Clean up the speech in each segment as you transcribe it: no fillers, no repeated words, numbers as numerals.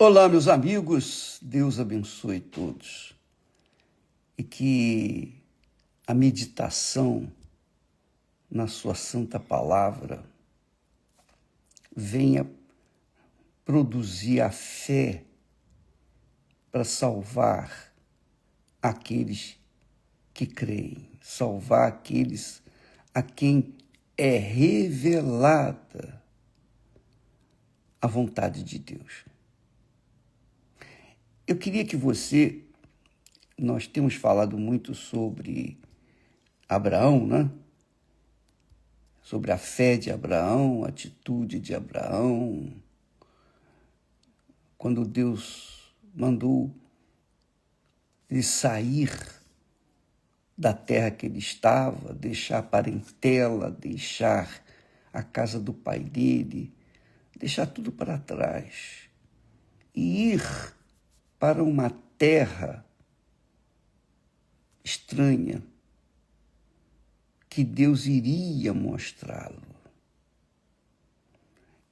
Olá, meus amigos, Deus abençoe todos e que a meditação na sua santa palavra venha produzir a fé para salvar aqueles que creem, salvar aqueles a quem é revelada a vontade de Deus. Eu queria que nós temos falado muito sobre Abraão, né? Sobre a fé de Abraão, a atitude de Abraão, quando Deus mandou ele sair da terra que ele estava, deixar a parentela, deixar a casa do pai dele, deixar tudo para trás e ir para uma terra estranha que Deus iria mostrá-lo.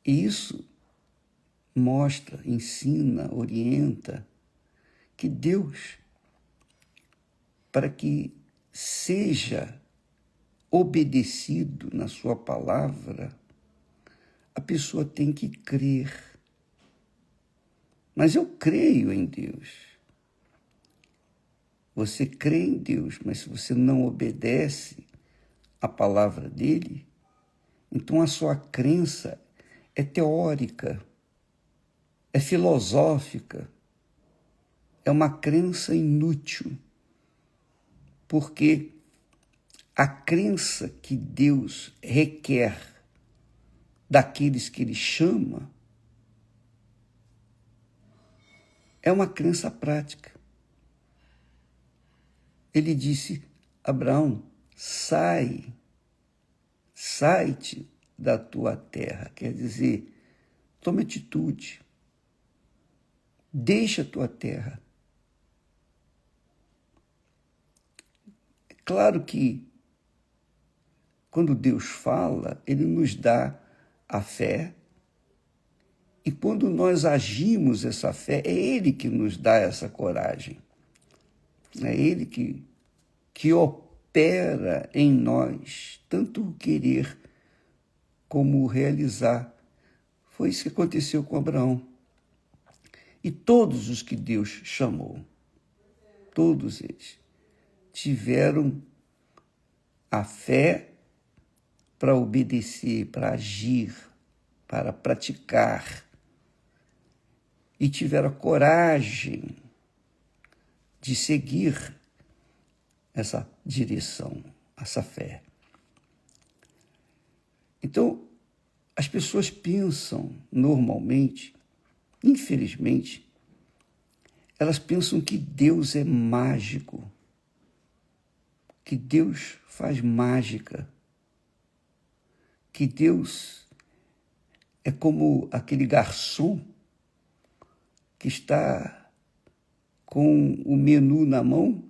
E isso mostra, ensina, orienta que Deus, para que seja obedecido na sua palavra, a pessoa tem que crer. Mas eu creio em Deus. Você crê em Deus, mas se você não obedece a palavra dele, então a sua crença é teórica, é filosófica, é uma crença inútil, porque a crença que Deus requer daqueles que ele chama é uma crença prática. Ele disse: Abraão, sai-te da tua terra. Quer dizer, tome atitude. Deixa a tua terra. É claro que quando Deus fala, ele nos dá a fé. E quando nós agimos essa fé, é ele que nos dá essa coragem. É ele que opera em nós, tanto o querer como o realizar. Foi isso que aconteceu com Abraão. E todos os que Deus chamou, todos eles, tiveram a fé para obedecer, para agir, para praticar. E tiveram a coragem de seguir essa direção, essa fé. Então, as pessoas pensam normalmente, infelizmente, elas pensam que Deus é mágico, que Deus faz mágica, que Deus é como aquele garçom que está com o menu na mão,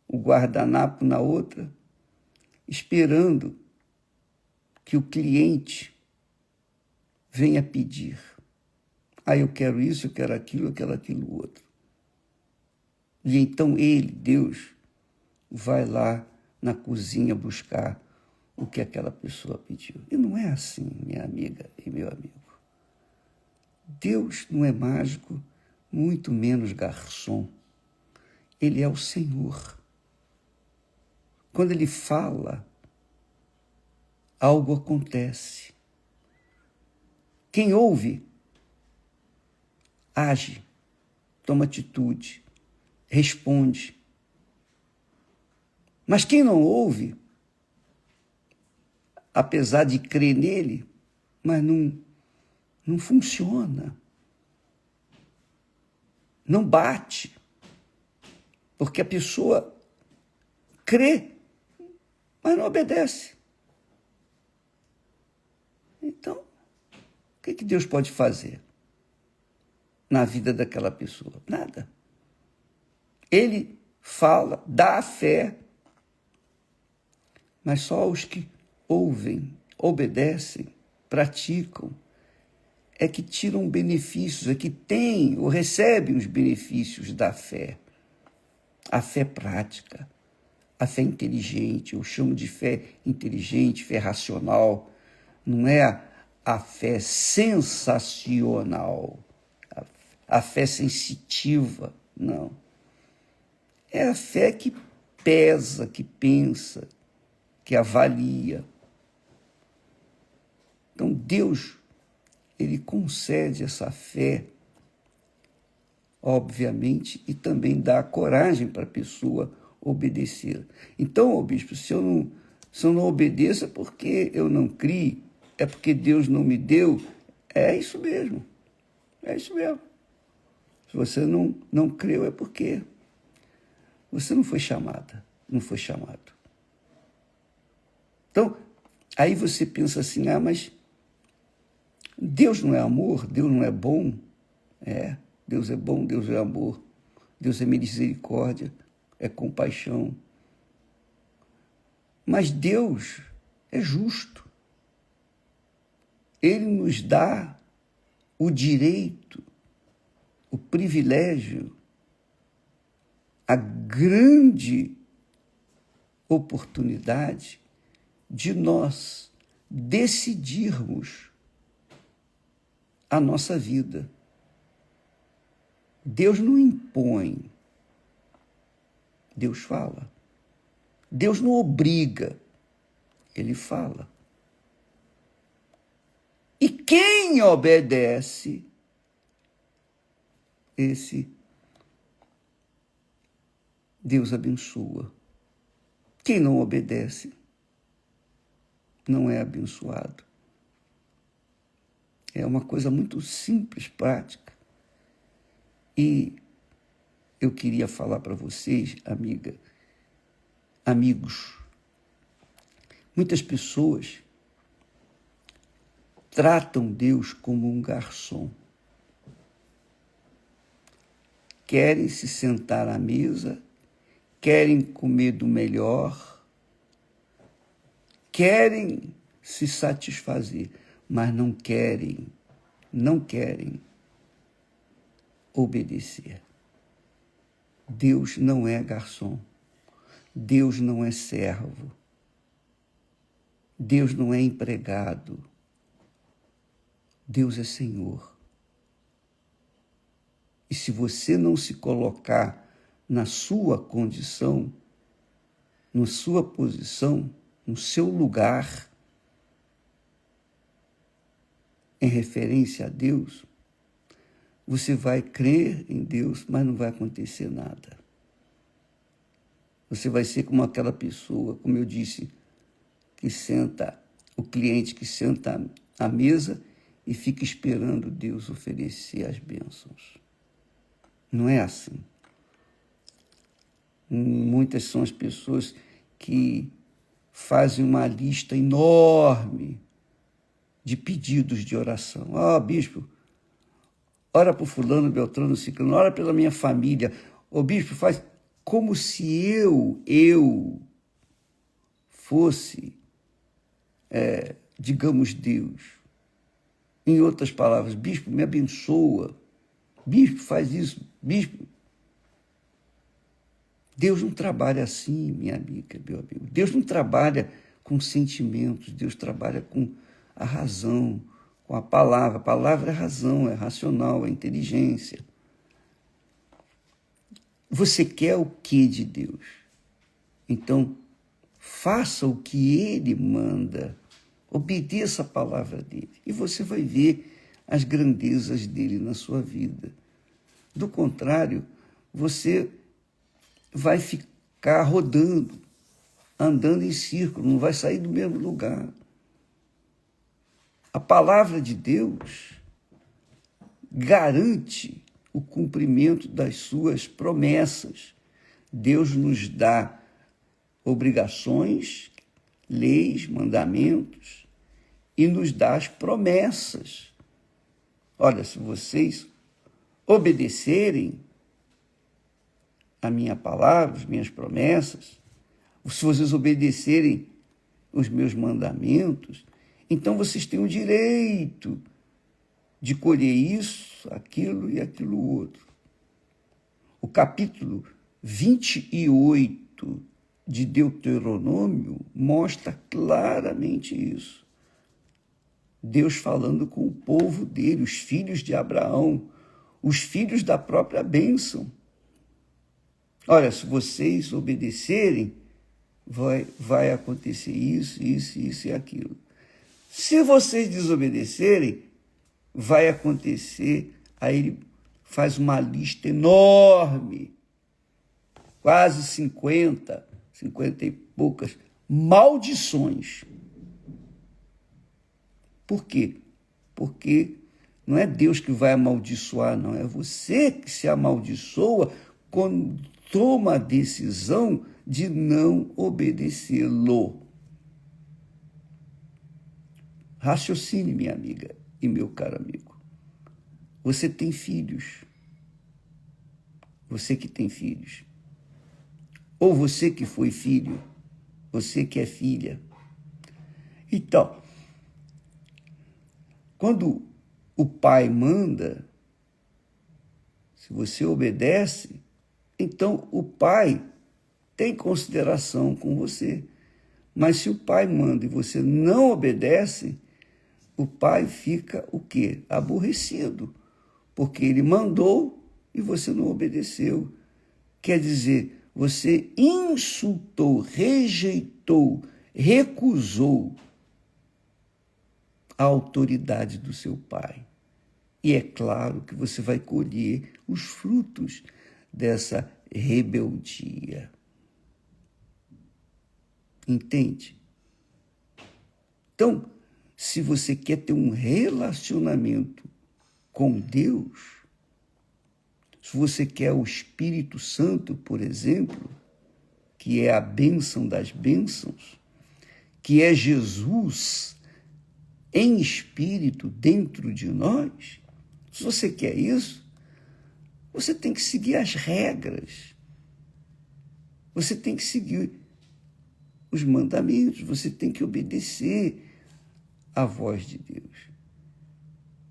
o guardanapo na outra, esperando que o cliente venha pedir. Eu quero isso, eu quero aquilo outro. E então ele, Deus, vai lá na cozinha buscar o que aquela pessoa pediu. E não é assim, minha amiga e meu amigo. Deus não é mágico, muito menos garçom. Ele é o Senhor. Quando ele fala, algo acontece. Quem ouve, age, toma atitude, responde. Mas quem não ouve, apesar de crer nele, mas não funciona. Não bate. Porque a pessoa crê, mas não obedece. Então, o que Deus pode fazer na vida daquela pessoa? Nada. Ele fala, dá a fé, mas só os que ouvem, obedecem, praticam, é que tiram benefícios, é que têm ou recebem os benefícios da fé. A fé prática, a fé inteligente, eu chamo de fé inteligente, fé racional, não é a fé sensacional, a fé sensitiva, não. É a fé que pesa, que pensa, que avalia. Então, Deus, ele concede essa fé, obviamente, e também dá coragem para a pessoa obedecer. Então, bispo, se eu não obedeço é porque eu não criei, é porque Deus não me deu, é isso mesmo. É isso mesmo. Se você não creu, é porque você não foi chamada, não foi chamado. Então, aí você pensa assim, mas Deus não é amor? Deus não é bom? Deus é bom, Deus é amor, Deus é misericórdia, é compaixão. Mas Deus é justo. Ele nos dá o direito, o privilégio, a grande oportunidade de nós decidirmos a nossa vida. Deus não impõe, Deus fala. Deus não obriga, ele fala. E quem obedece, esse Deus abençoa. Quem não obedece não é abençoado. É uma coisa muito simples, prática. E eu queria falar para vocês, amigos, muitas pessoas tratam Deus como um garçom. Querem se sentar à mesa, querem comer do melhor, querem se satisfazer, mas não querem obedecer. Deus não é garçom. Deus não é servo. Deus não é empregado. Deus é Senhor. E se você não se colocar na sua condição, na sua posição, no seu lugar, em referência a Deus, você vai crer em Deus, mas não vai acontecer nada. Você vai ser como aquela pessoa, como eu disse, o cliente que senta à mesa e fica esperando Deus oferecer as bênçãos. Não é assim. Muitas são as pessoas que fazem uma lista enorme de pedidos de oração. Bispo, ora por fulano, beltrano, ciclano, ora pela minha família. Bispo, faz como se eu fosse, digamos, Deus. Em outras palavras, bispo, me abençoa. Bispo, faz isso. Bispo. Deus não trabalha assim, minha amiga, meu amigo. Deus não trabalha com sentimentos. Deus trabalha com a razão, com a palavra. A palavra é razão, é racional, é inteligência. Você quer o que de Deus? Então, faça o que Ele manda. Obedeça a palavra dele. E você vai ver as grandezas dele na sua vida. Do contrário, você vai ficar rodando, andando em círculo, não vai sair do mesmo lugar. A palavra de Deus garante o cumprimento das suas promessas. Deus nos dá obrigações, leis, mandamentos e nos dá as promessas. Olha, se vocês obedecerem a minha palavra, as minhas promessas, se vocês obedecerem os meus mandamentos, então vocês têm o direito de colher isso, aquilo e aquilo outro. O capítulo 28 de Deuteronômio mostra claramente isso. Deus falando com o povo dele, os filhos de Abraão, os filhos da própria bênção. Olha, se vocês obedecerem, vai acontecer isso, isso, isso e aquilo. Se vocês desobedecerem, vai acontecer. Aí ele faz uma lista enorme, quase 50 e poucas maldições. Por quê? Porque não é Deus que vai amaldiçoar, não. É você que se amaldiçoa quando toma a decisão de não obedecê-lo. Raciocine, minha amiga e meu caro amigo. Você tem filhos. Você que tem filhos. Ou você que foi filho. Você que é filha. Então, quando o pai manda, se você obedece, então o pai tem consideração com você. Mas se o pai manda e você não obedece, o pai fica o quê? Aborrecido, porque ele mandou e você não obedeceu. Quer dizer, você insultou, rejeitou, recusou a autoridade do seu pai. E é claro que você vai colher os frutos dessa rebeldia. Entende? Então, se você quer ter um relacionamento com Deus, se você quer o Espírito Santo, por exemplo, que é a bênção das bênçãos, que é Jesus em espírito dentro de nós, se você quer isso, você tem que seguir as regras. Você tem que seguir os mandamentos, você tem que obedecer à voz de Deus.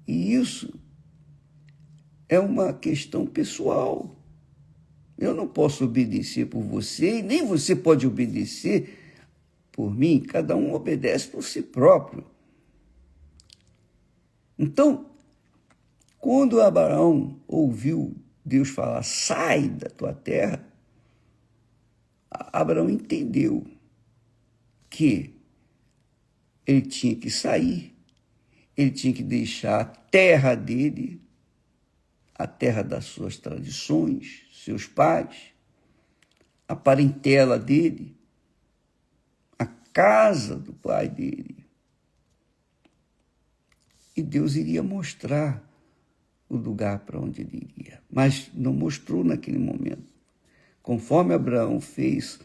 E isso é uma questão pessoal. Eu não posso obedecer por você, e nem você pode obedecer por mim. Cada um obedece por si próprio. Então, quando Abraão ouviu Deus falar, sai da tua terra, Abraão entendeu que ele tinha que sair, ele tinha que deixar a terra dele, a terra das suas tradições, seus pais, a parentela dele, a casa do pai dele. E Deus iria mostrar o lugar para onde ele iria, mas não mostrou naquele momento. Conforme Abraão fez,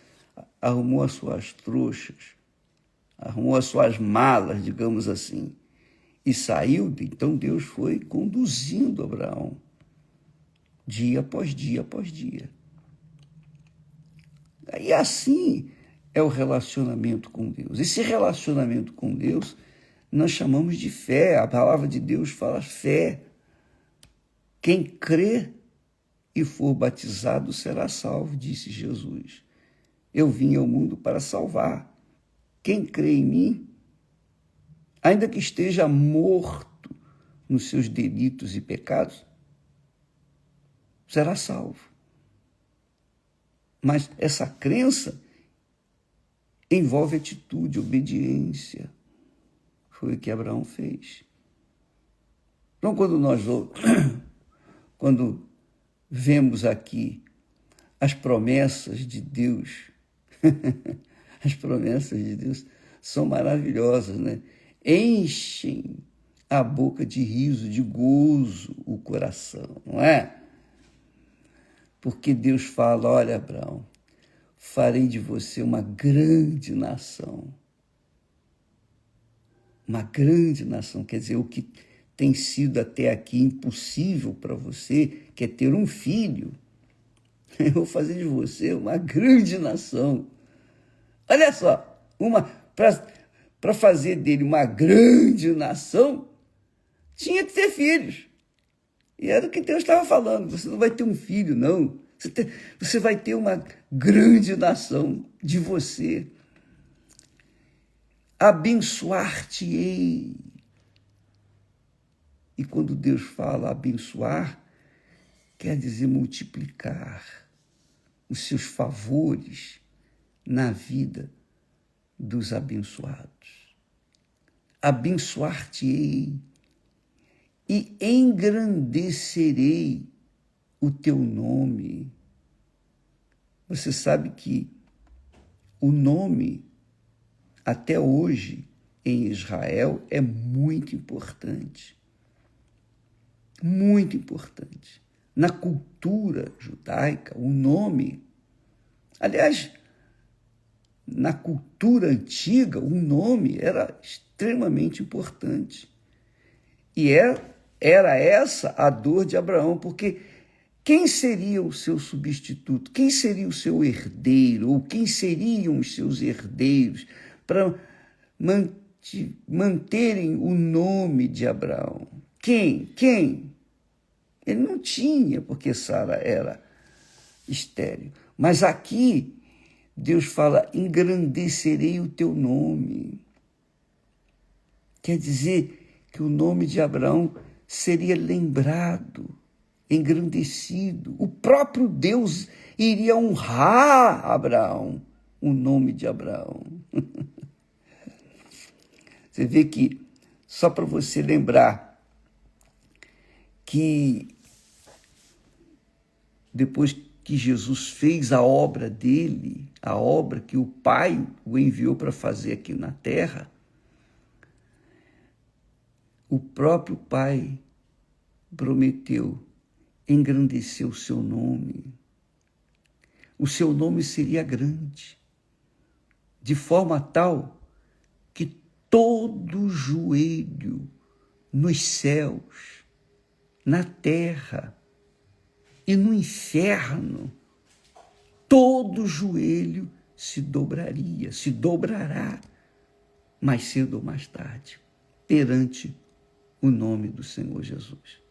arrumou as suas trouxas, arrumou as suas malas, digamos assim, e saiu, então Deus foi conduzindo Abraão, dia após dia após dia. E assim é o relacionamento com Deus. Esse relacionamento com Deus nós chamamos de fé. A palavra de Deus fala fé. Quem crê e for batizado será salvo, disse Jesus. Eu vim ao mundo para salvar. Quem crê em mim, ainda que esteja morto nos seus delitos e pecados, será salvo. Mas essa crença envolve atitude, obediência. Foi o que Abraão fez. Então, quando vemos aqui as promessas de Deus, as promessas de Deus são maravilhosas, né? Enchem a boca de riso, de gozo o coração, não é? Porque Deus fala, olha, Abraão, farei de você uma grande nação. Uma grande nação, quer dizer, o que tem sido até aqui impossível para você, que é ter um filho, eu vou fazer de você uma grande nação. Olha só, para fazer dele uma grande nação, Tinha que ter filhos. E era o que Deus estava falando. Você não vai ter um filho, não. Você vai ter uma grande nação de você. Abençoar-te-ei. E quando Deus fala abençoar, quer dizer multiplicar os seus favores na vida dos abençoados. Abençoar-te-ei e engrandecerei o teu nome. Você sabe que o nome, até hoje, em Israel, é muito importante. Muito importante. Na cultura judaica, o nome, aliás, na cultura antiga, o nome era extremamente importante. E era essa a dor de Abraão, porque quem seria o seu substituto? Quem seria o seu herdeiro? Ou quem seriam os seus herdeiros para manterem o nome de Abraão? Quem? Ele não tinha, porque Sara era estéril. Mas aqui, Deus fala, engrandecerei o teu nome. Quer dizer que o nome de Abraão seria lembrado, engrandecido. O próprio Deus iria honrar Abraão, o nome de Abraão. Você vê que, só para você lembrar, que depois que Jesus fez a obra dele, a obra que o Pai o enviou para fazer aqui na terra, o próprio Pai prometeu engrandecer o seu nome. O seu nome seria grande, de forma tal que todo joelho nos céus, na terra e no inferno, todo joelho se dobrará, mais cedo ou mais tarde, perante o nome do Senhor Jesus.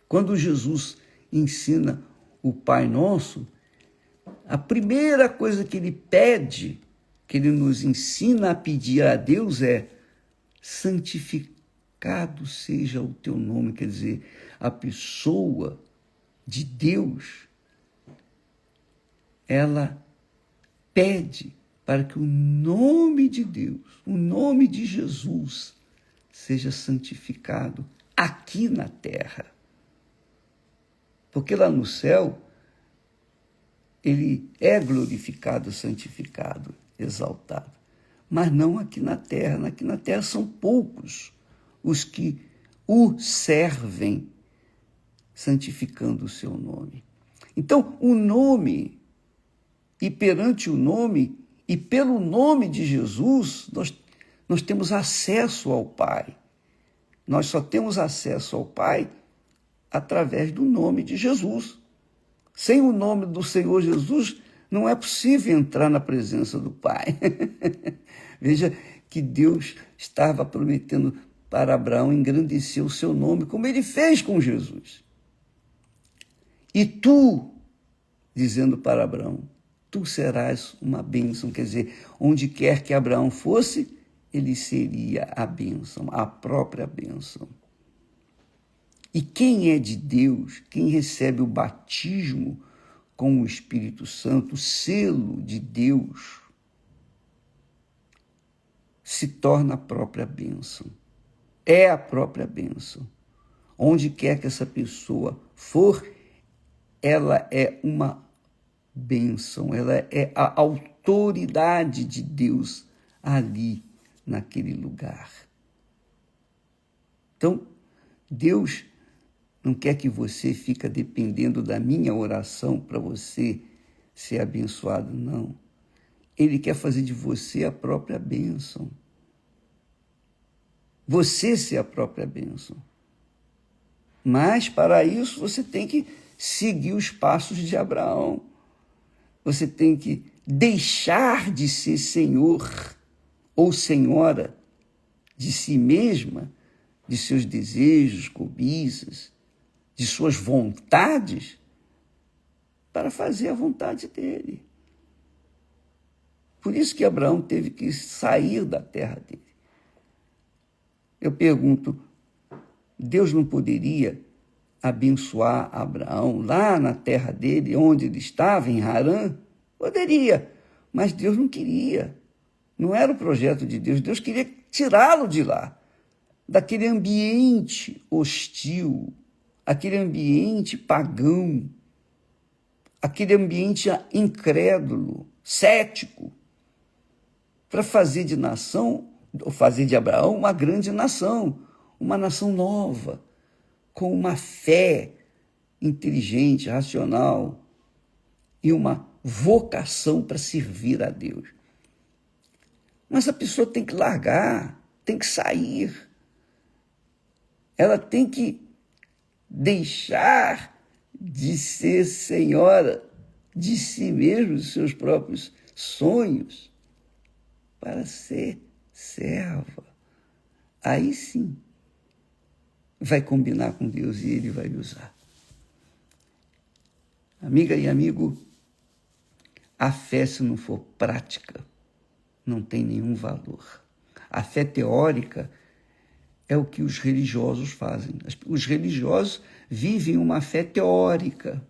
Quando Jesus ensina o Pai Nosso, a primeira coisa que ele pede, que ele nos ensina a pedir a Deus é: santificado seja o teu nome. Quer dizer, a pessoa de Deus, ela pede para que o nome de Deus, o nome de Jesus, seja santificado aqui na terra. Porque lá no céu, ele é glorificado, santificado, exaltado. Mas não aqui na terra. Aqui na terra são poucos os que o servem, santificando o seu nome. Então, o nome, e perante o nome, e pelo nome de Jesus, nós temos acesso ao Pai. Nós só temos acesso ao Pai através do nome de Jesus. Sem o nome do Senhor Jesus, não é possível entrar na presença do Pai. Veja que Deus estava prometendo para Abraão engrandecer o seu nome, como ele fez com Jesus. E tu, dizendo para Abraão, tu serás uma bênção. Quer dizer, onde quer que Abraão fosse, ele seria a bênção, a própria bênção. E quem é de Deus, quem recebe o batismo com o Espírito Santo, o selo de Deus, se torna a própria bênção. É a própria bênção. Onde quer que essa pessoa for, ela é uma bênção, ela é a autoridade de Deus ali, naquele lugar. Então, Deus não quer que você fique dependendo da minha oração para você ser abençoado, não. Ele quer fazer de você a própria bênção. Você ser a própria bênção. Mas, para isso, você tem que seguir os passos de Abraão. Você tem que deixar de ser senhor ou senhora de si mesma de seus desejos, cobiças, de suas vontades, para fazer a vontade dele. Por isso que Abraão teve que sair da terra dele. Eu pergunto, Deus não poderia abençoar Abraão lá na terra dele, onde ele estava, em Harã? Poderia, mas Deus não queria. Não era o projeto de Deus. Deus queria tirá-lo de lá, daquele ambiente hostil, aquele ambiente pagão, aquele ambiente incrédulo, cético, para fazer de nação, ou fazer de Abraão uma grande nação, uma nação nova, com uma fé inteligente, racional e uma vocação para servir a Deus. Mas a pessoa tem que largar, tem que sair. Ela tem que deixar de ser senhora de si mesma, dos seus próprios sonhos, para ser serva. Aí sim vai combinar com Deus e Ele vai usar. Amiga e amigo, a fé, se não for prática, não tem nenhum valor. A fé teórica é o que os religiosos fazem. Os religiosos vivem uma fé teórica.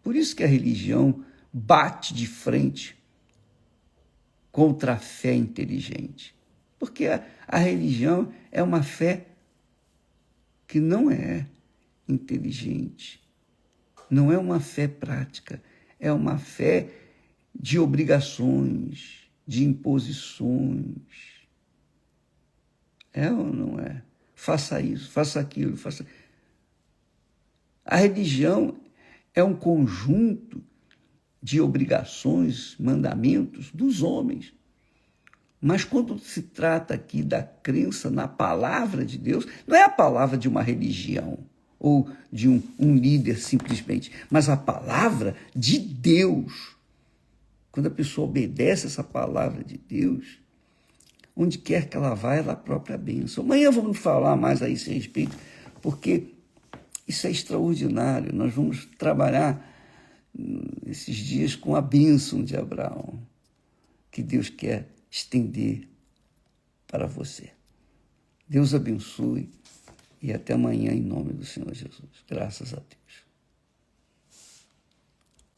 Por isso que a religião bate de frente contra a fé inteligente. Porque a religião é uma fé que não é inteligente, não é uma fé prática, é uma fé de obrigações, de imposições. É ou não é? Faça isso, faça aquilo, faça... A religião é um conjunto de obrigações, mandamentos dos homens. Mas quando se trata aqui da crença na palavra de Deus, não é a palavra de uma religião ou de um líder simplesmente, mas a palavra de Deus. Quando a pessoa obedece essa palavra de Deus, onde quer que ela vá, ela é a própria bênção. Amanhã vamos falar mais a esse respeito, porque isso é extraordinário. Nós vamos trabalhar esses dias com a bênção de Abraão, que Deus quer estender para você. Deus abençoe e até amanhã em nome do Senhor Jesus. Graças a Deus.